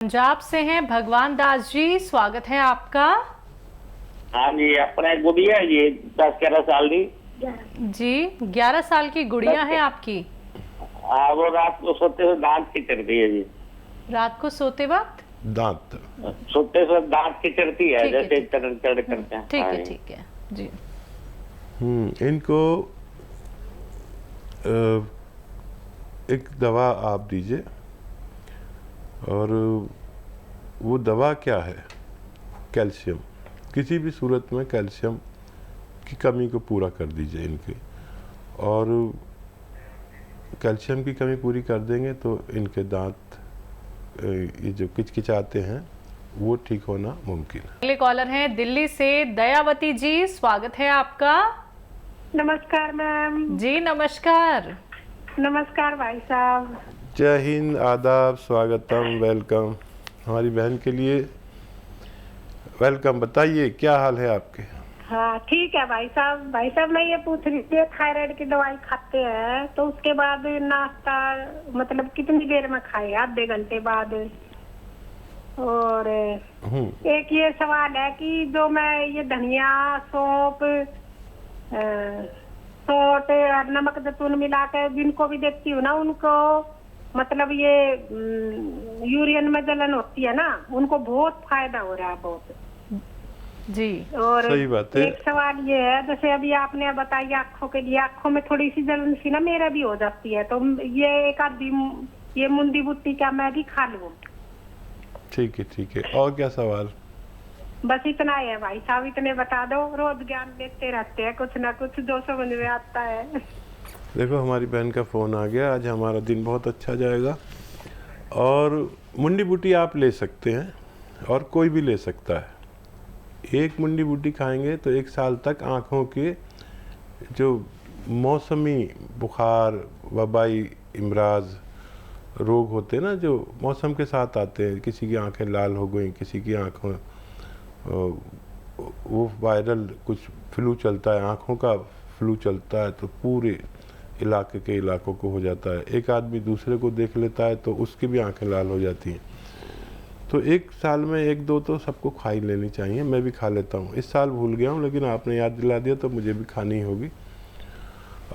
पंजाब से हैं भगवान दास जी, स्वागत है आपका। हाँ जी, अपने गुड़िया है जी 10-11 साल की जी 11 साल की गुड़िया है आपकी। हाँ, वो रात को सोते हुए दांत खिचड़ती है जी। रात को सोते वक्त दांत सोते हुए दांत खिचड़ती है, ठीक है, जैसे ठीक है। चढ़ करते हैं। ठीक हाँ है, जी। ठीक है जी। इनको एक दवा आप दीजिए। और वो दवा क्या है? कैल्शियम। किसी भी सूरत में कैल्शियम की कमी को पूरा कर दीजिए इनकी। और कैल्शियम की कमी पूरी कर देंगे तो इनके दांत ये जो किचकिचाते हैं वो ठीक होना मुमकिन है। अगले कॉलर हैं दिल्ली से दयावती जी, स्वागत है आपका। नमस्कार मैम। जी नमस्कार। नमस्कार भाई साहब। जय हिंद, आदाब, स्वागतम, वेलकम। हमारी बहन के लिए वेलकम। बताइए क्या हाल है आपके? हाँ ठीक है भाई साहब। भाई साहब मैं ये पूछ रही थी, थायराइड की दवाई खाते हैं तो उसके बाद नाश्ता मतलब कितनी देर में खाए? आधे घंटे बाद। और एक ये सवाल है कि जो मैं ये धनिया, सौंफ, सौंठ और नमक जैतून मिला के जिनको भी देती हूँ ना, उनको मतलब ये यूरिन में जलन होती है ना, उनको बहुत फायदा हो रहा है, बहुत जी। और सही बात है। एक सवाल ये है, जैसे अभी आपने बताई आँखों के लिए, आँखों में थोड़ी सी जलन सी ना मेरा भी हो जाती है, तो ये एक आधी ये मुंडी बूटी का मैं भी खा लूँ? ठीक है, ठीक है। और क्या सवाल? बस इतना ही है भाई साहब, इतने बता दो। रोज ज्ञान देते रहते हैं कुछ ना कुछ जो समझ में आता है। देखो हमारी बहन का फ़ोन आ गया, आज हमारा दिन बहुत अच्छा जाएगा। और मुंडी बूटी आप ले सकते हैं और कोई भी ले सकता है। एक मुंडी बूटी खाएंगे तो 1 साल तक आँखों के जो मौसमी बुखार, वबाई इमराज रोग होते हैं ना, जो मौसम के साथ आते हैं, किसी की आंखें लाल हो गई, किसी की आँखों वो वायरल कुछ फ्लू चलता है, आँखों का फ्लू चलता है तो पूरे इलाके के इलाकों को हो जाता है। एक आदमी दूसरे को देख लेता है तो उसकी भी आंखें लाल हो जाती हैं। तो 1 साल में 1-2 तो सबको खा ही लेनी चाहिए। मैं भी खा लेता हूँ। इस साल भूल गया हूँ लेकिन आपने याद दिला दिया तो मुझे भी खानी होगी।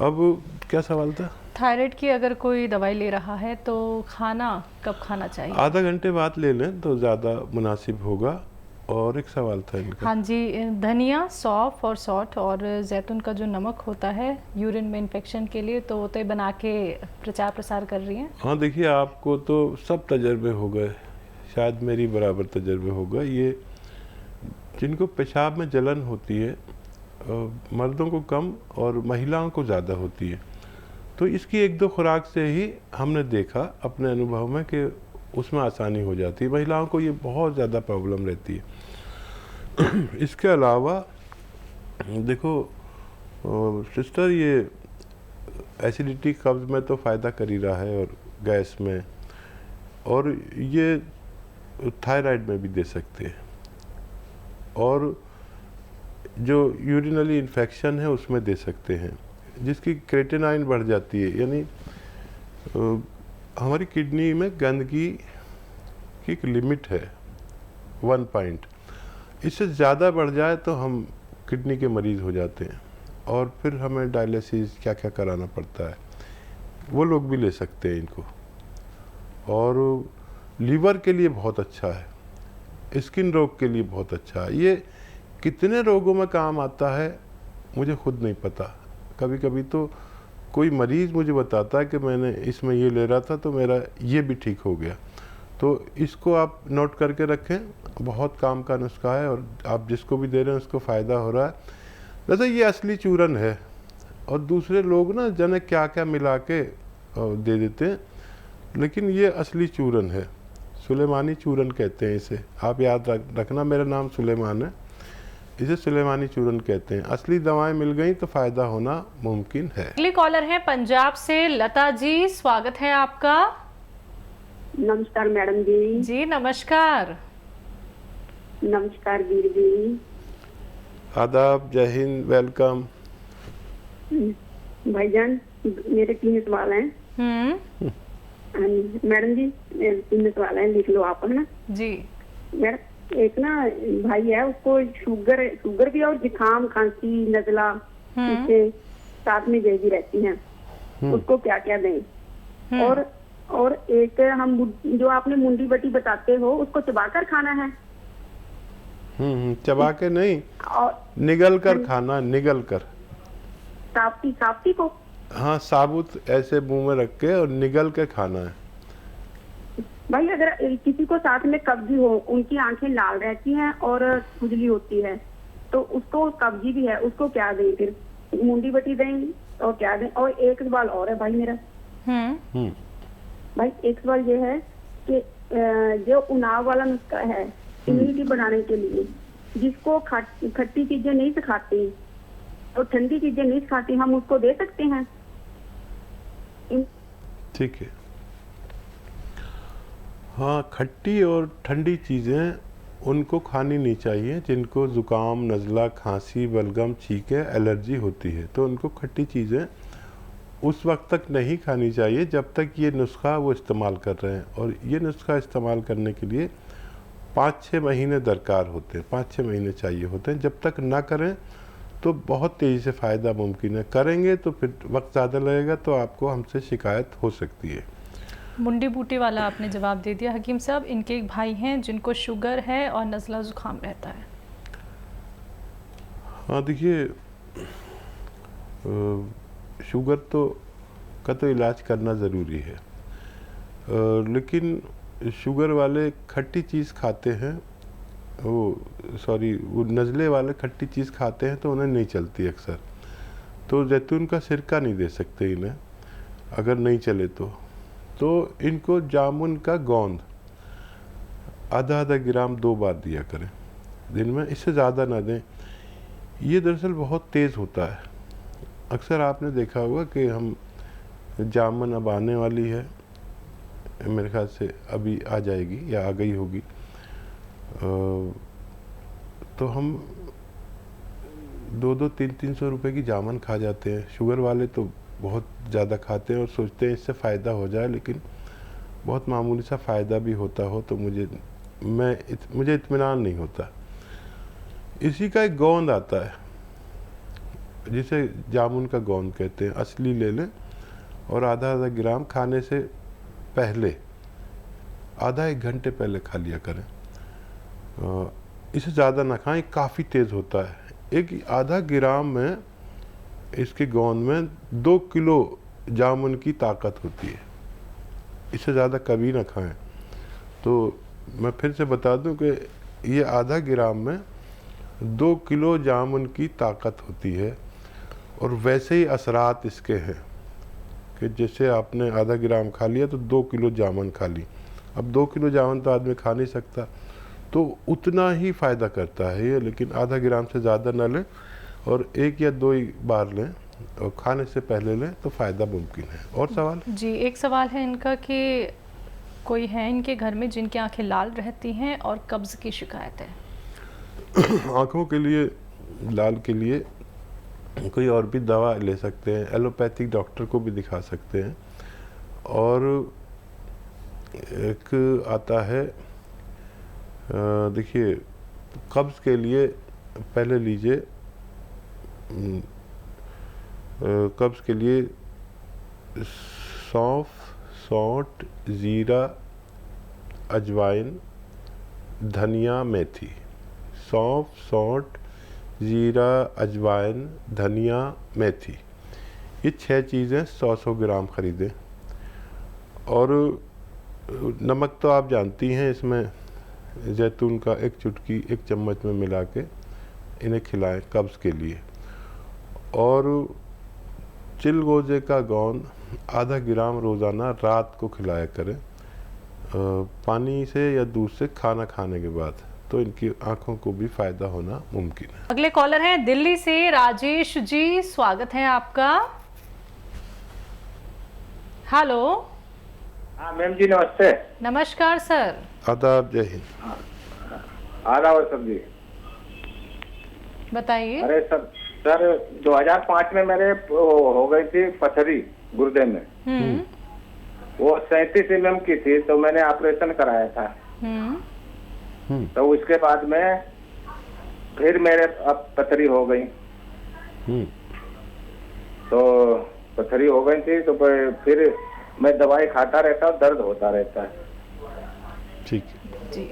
अब क्या सवाल था? थायराइड की अगर कोई दवाई ले रहा है तो खाना कब खाना चाहिए? आधा घंटे बाद ले लें तो ज़्यादा मुनासिब होगा। और एक सवाल था इनका। हाँ जी, धनिया, सौंफ और सौंठ और जैतून का जो नमक होता है यूरिन में इन्फेक्शन के लिए, तो वो तो बना के प्रचार प्रसार कर रही हैं। हाँ देखिए, आपको तो सब तजर्बे हो गए, शायद मेरी बराबर तजर्बे हो गए। ये जिनको पेशाब में जलन होती है मर्दों को कम और महिलाओं को ज़्यादा होती है, तो इसकी 1-2 खुराक से ही हमने देखा अपने अनुभव में कि उसमें आसानी हो जाती है। महिलाओं को ये बहुत ज़्यादा प्रॉब्लम रहती है। इसके अलावा देखो सिस्टर, ये एसिडिटी, कब्ज़ में तो फ़ायदा कर ही रहा है और गैस में, और ये थायराइड में भी दे सकते हैं। और जो यूरिनली इन्फेक्शन है उसमें दे सकते हैं, जिसकी क्रेटिनाइन बढ़ जाती है, यानी हमारी किडनी में गंदगी की एक लिमिट है 1 पॉइंट। इससे ज़्यादा बढ़ जाए तो हम किडनी के मरीज़ हो जाते हैं और फिर हमें डायलिसिस क्या क्या कराना पड़ता है। वो लोग भी ले सकते हैं इनको। और लीवर के लिए बहुत अच्छा है, स्किन रोग के लिए बहुत अच्छा है। ये कितने रोगों में काम आता है मुझे खुद नहीं पता। कभी कभी तो कोई मरीज़ मुझे बताता है कि मैंने इसमें ये ले रहा था तो मेरा ये भी ठीक हो गया। तो इसको आप नोट करके रखें, बहुत काम का नुस्खा है और आप जिसको भी दे रहे हैं उसको फ़ायदा हो रहा है। वैसे ये असली चूरन है और दूसरे लोग ना जाने क्या क्या मिला के दे देते हैं, लेकिन ये असली चूरन है। सुलेमानी चूरन कहते हैं इसे। आप याद रखना, मेरा नाम सुलेमान है, इसे सुलेमानी चूरन कहते हैं। असली दवाएं मिल गई तो फ़ायदा होना मुमकिन है। अगली कॉलर है पंजाब से लता जी, स्वागत है आपका। नमस्कार मैडम जी। जी नमस्कार। नमस्कार वीर जी। आदाब, जय हिंद, वेलकम। भाईजान मेरे 3 सवाल हैं। मैडम जी 3 सवाल है, लिख लो आप, है ना जी। मैडम? एक ना भाई है, उसको शुगर भी और जुकाम, खांसी, नजला इसके साथ में जल्दी रहती हैं, उसको क्या क्या दें? और एक हम जो आपने मुंडी बटी बताते हो, उसको चबाकर खाना है? चबा के नहीं, और निगल कर खाना, निगल कर। साफ्ती को? हाँ, साबुत ऐसे मुंह में रख के और निगल के खाना है। भाई अगर किसी को साथ में कब्जी हो, उनकी आंखें लाल रहती हैं और खुजली होती है, तो उसको कब्जी भी है, उसको क्या दें फिर? मुंडी बटी दें और क्या दें? और एक सवाल और है भाई मेरा। भाई एक सवाल ये है कि जो उनाव वाला नुस्खा है इम्यूनिटी बढ़ाने के लिए, जिसको खट्टी चीजें नहीं सिखाती और ठंडी चीजें नहीं सिखाती, हम उसको दे सकते हैं? ठीक है। हाँ, खट्टी और ठंडी चीज़ें उनको खानी नहीं चाहिए जिनको ज़ुकाम, नज़ला, खांसी, बलगम, छींके, एलर्जी होती है। तो उनको खट्टी चीज़ें उस वक्त तक नहीं खानी चाहिए जब तक ये नुस्खा वो इस्तेमाल कर रहे हैं। और ये नुस्खा इस्तेमाल करने के लिए 5-6 महीने दरकार होते हैं, 5-6 महीने चाहिए होते हैं। जब तक ना करें तो बहुत तेज़ी से फ़ायदा मुमकिन है, करेंगे तो फिर वक्त ज़्यादा लगेगा, तो आपको हमसे शिकायत हो सकती है। मुंडी बूटी वाला आपने जवाब दे दिया हकीम साहब। इनके एक भाई हैं जिनको शुगर है और नज़ला ज़ुकाम रहता है। हाँ देखिए, शुगर का तो इलाज करना ज़रूरी है, लेकिन शुगर वाले खट्टी चीज़ खाते हैं, वो नज़ले वाले खट्टी चीज़ खाते हैं तो उन्हें नहीं चलती अक्सर। तो जैतून का सिरका नहीं दे सकते इन्हें, अगर नहीं चले तो इनको जामुन का गोंद आधा ग्राम 2 बार दिया करें दिन में, इससे ज़्यादा ना दें। ये दरअसल बहुत तेज़ होता है। अक्सर आपने देखा होगा कि हम जामुन अब आने वाली है, मेरे ख्याल से अभी आ जाएगी या आ गई होगी, तो हम 200-300 रुपए की जामुन खा जाते हैं। शुगर वाले तो बहुत ज़्यादा खाते हैं और सोचते हैं इससे फ़ायदा हो जाए, लेकिन बहुत मामूली सा फ़ायदा भी होता हो तो मुझे इत्मीनान नहीं होता। इसी का एक गोंद आता है जिसे जामुन का गोंद कहते हैं, असली ले लें और आधा ग्राम खाने से पहले, आधा 1 घंटे पहले खा लिया करें। इसे ज़्यादा ना खाएं, काफ़ी तेज़ होता है। एक आधा ग्राम में, इसके गोंद में 2 किलो जामुन की ताकत होती है। इससे ज़्यादा कभी ना खाएं। तो मैं फिर से बता दूं कि ये आधा ग्राम में 2 किलो जामुन की ताकत होती है। और वैसे ही असरात इसके हैं कि जैसे आपने आधा ग्राम खा लिया तो 2 किलो जामुन खा ली। अब 2 किलो जामुन तो आदमी खा नहीं सकता, तो उतना ही फ़ायदा करता है ये, लेकिन आधा ग्राम से ज़्यादा ना लें और 1 या 2 ही बार लें और खाने से पहले लें तो फ़ायदा मुमकिन है। और सवाल? जी, एक सवाल है इनका कि कोई है इनके घर में जिनकी आंखें लाल रहती हैं और कब्ज़ की शिकायत है। आँखों के लिए, लाल के लिए कोई और भी दवा ले सकते हैं, एलोपैथिक डॉक्टर को भी दिखा सकते हैं। और एक आता है, देखिए, कब्ज़ के लिए पहले लीजिए, कब्ज़ के लिए सौंफ, सौंठ, ज़ीरा, अजवाइन, धनिया, मेथी। सौंफ, सौंठ, ज़ीरा, अजवाइन, धनिया, मेथी, ये 6 चीज़ें 100-100 ग्राम ख़रीदें। और नमक तो आप जानती हैं, इसमें जैतून का 1 चुटकी 1 चम्मच में मिला के इन्हें खिलाएं कब्ज़ के लिए। और चिलगोजे का गोंद आधा ग्राम रोज़ाना रात को खिलाया करें, पानी से या दूध से खाना खाने के बाद, तो इनकी आंखों को भी फ़ायदा होना मुमकिन है। अगले कॉलर हैं दिल्ली से राजेश जी, स्वागत है आपका। हेलो। हाँ मैम जी, नमस्ते। नमस्कार सर। आदाब, जय हिंद। आदाब सर जी, बताइए। अरे सर 2005 में मेरे हो गई थी पथरी गुर्दे में। वो 37 mm की थी, तो मैंने ऑपरेशन कराया था। तो उसके बाद में फिर मेरे अब पथरी हो गई। तो पथरी हो गई थी, तो फिर मैं दवाई खाता रहता हूँ, दर्द होता रहता है। ठीक है जी।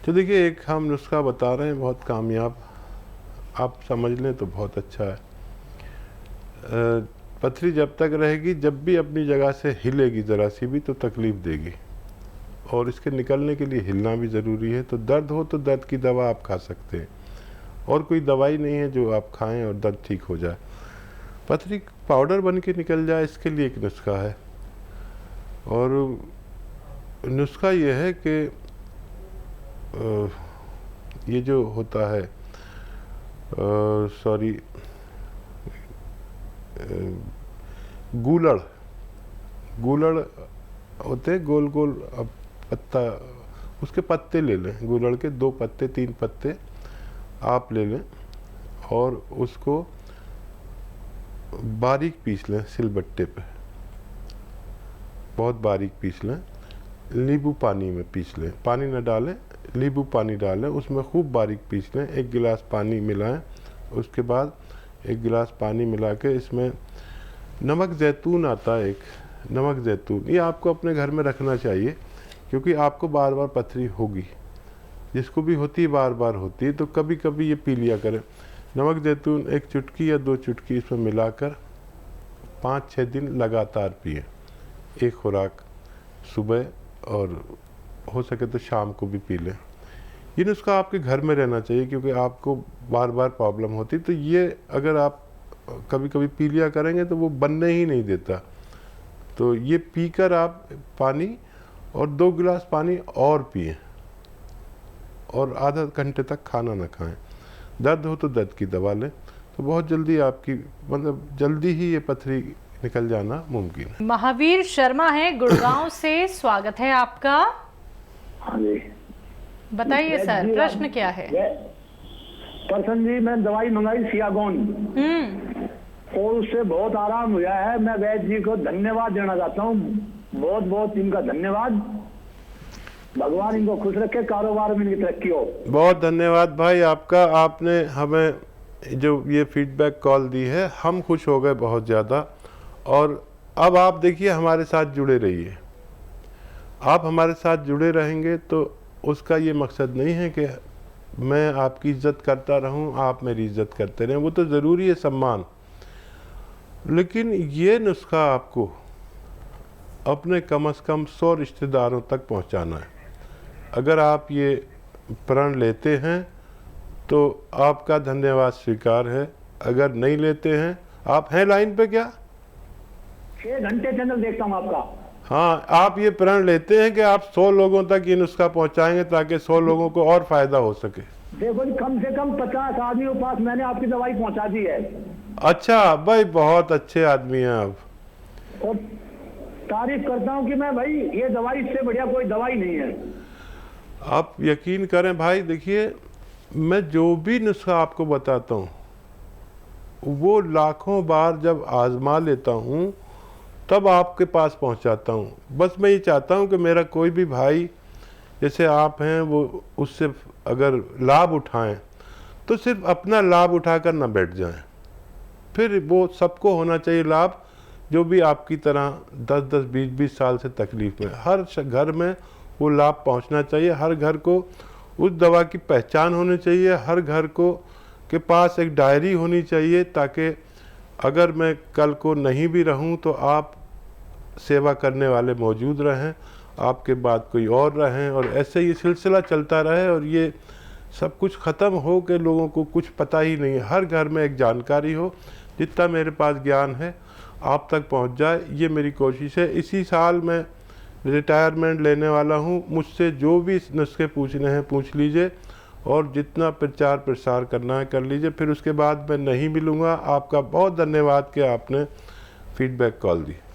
तो देखिए, एक हम नुस्खा बता रहे हैं बहुत कामयाब, आप समझ लें तो बहुत अच्छा है। पथरी जब तक रहेगी, जब भी अपनी जगह से हिलेगी ज़रा सी भी तो तकलीफ़ देगी, और इसके निकलने के लिए हिलना भी ज़रूरी है। तो दर्द हो तो दर्द की दवा आप खा सकते हैं, और कोई दवाई नहीं है जो आप खाएं और दर्द ठीक हो जाए। पथरी पाउडर बन के निकल जाए, इसके लिए एक नुस्खा है, और नुस्खा ये है कि ये जो होता है गूलड़ होते गोल गोल, अब पत्ता, उसके पत्ते ले लें, गूलड़ के 2 पत्ते 3 पत्ते आप ले लें, और उसको बारीक पीस लें सिलबट्टे पे, बहुत बारीक पीस लें। नींबू पानी में पीस लें, पानी न डालें, नींबू पानी डालें, उसमें खूब बारीक पीस लें। 1 गिलास पानी मिलाएं, उसके बाद 1 गिलास पानी मिला के इसमें नमक ज़ैतून आता है, एक नमक ज़ैतून, ये आपको अपने घर में रखना चाहिए, क्योंकि आपको बार बार पथरी होगी, जिसको भी होती है बार बार होती है, तो कभी कभी ये पी लिया करें। नमक ज़ैतून 1 चुटकी या 2 चुटकी इसमें मिलाकर 5-6 दिन लगातार पिए, एक खुराक सुबह, और हो सके तो शाम को भी पी लें। ये नुस्खा आपके घर में रहना चाहिए, क्योंकि आपको बार बार प्रॉब्लम होती, तो ये अगर आप कभी कभी पी लिया करेंगे तो वो बनने ही नहीं देता। तो ये पीकर आप पानी और 2 गिलास पानी और पिए, और आधा घंटे तक खाना ना खाएं। दर्द हो तो दर्द की दवा लें, तो बहुत जल्दी आपकी, मतलब जल्दी ही ये पथरी निकल जाना मुमकिन है। महावीर शर्मा है गुड़गांव से, स्वागत है आपका। हाँ जी, बताइए सर, प्रश्न क्या है? प्रसन्न जी, मैं दवाई मंगाई सियागोन, और उससे बहुत आराम हुआ है। मैं वैद्य जी को धन्यवाद देना चाहता हूँ, बहुत बहुत इनका धन्यवाद। भगवान इनको खुश रखे, कारोबार में इनकी तरक्की हो। बहुत धन्यवाद भाई आपका, आपने हमें जो ये फीडबैक कॉल दी है, हम खुश हो गए बहुत ज़्यादा। और अब आप देखिए, हमारे साथ जुड़े रहिए। आप हमारे साथ जुड़े रहेंगे तो उसका ये मकसद नहीं है कि मैं आपकी इज्जत करता रहूं, आप मेरी इज्जत करते रहें, वो तो ज़रूरी है सम्मान, लेकिन ये नुस्खा आपको अपने कम से कम 100 रिश्तेदारों तक पहुंचाना है। अगर आप ये प्रण लेते हैं तो आपका धन्यवाद स्वीकार है, अगर नहीं लेते हैं, आप हैं लाइन पे क्या? 6 घंटे चैनल देखता हूँ आपका। हाँ, आप ये प्रण लेते हैं कि आप 100 लोगों तक ये नुस्खा पहुंचाएंगे, ताकि 100 लोगों को और फायदा हो सके। देखो जी, कम से कम 50 आदमियों के पास मैंने आपकी दवाई पहुंचा दी है। अच्छा भाई, बहुत अच्छे आदमी हैं आप। और तारीफ करता हूँ कि मैं भाई, ये दवाई इससे बढ़िया कोई दवाई नहीं है। आप यकीन करें भाई, देखिए, मैं जो भी नुस्खा आपको बताता हूँ वो लाखों बार जब आजमा लेता हूँ तब आपके पास पहुँचाता हूँ। बस मैं ये चाहता हूँ कि मेरा कोई भी भाई जैसे आप हैं, वो उससे अगर लाभ उठाएं तो सिर्फ अपना लाभ उठाकर ना बैठ जाएं, फिर वो सबको होना चाहिए लाभ, जो भी आपकी तरह 10-10, 20-20 साल से तकलीफ़ में, हर घर में वो लाभ पहुंचना चाहिए। हर घर को उस दवा की पहचान होनी चाहिए, हर घर को के पास एक डायरी होनी चाहिए, ताकि अगर मैं कल को नहीं भी रहूं तो आप सेवा करने वाले मौजूद रहें, आपके बाद कोई और रहें, और ऐसे ये सिलसिला चलता रहे, और ये सब कुछ ख़त्म हो के लोगों को कुछ पता ही नहीं है। हर घर में एक जानकारी हो, जितना मेरे पास ज्ञान है आप तक पहुंच जाए, ये मेरी कोशिश है। इसी साल मैं रिटायरमेंट लेने वाला हूं, मुझसे जो भी नुस्खे पूछने हैं पूछ लीजिए, और जितना प्रचार प्रसार करना है कर लीजिए। फिर उसके बाद मैं नहीं मिलूँगा। आपका बहुत धन्यवाद कि आपने फीडबैक कॉल दी।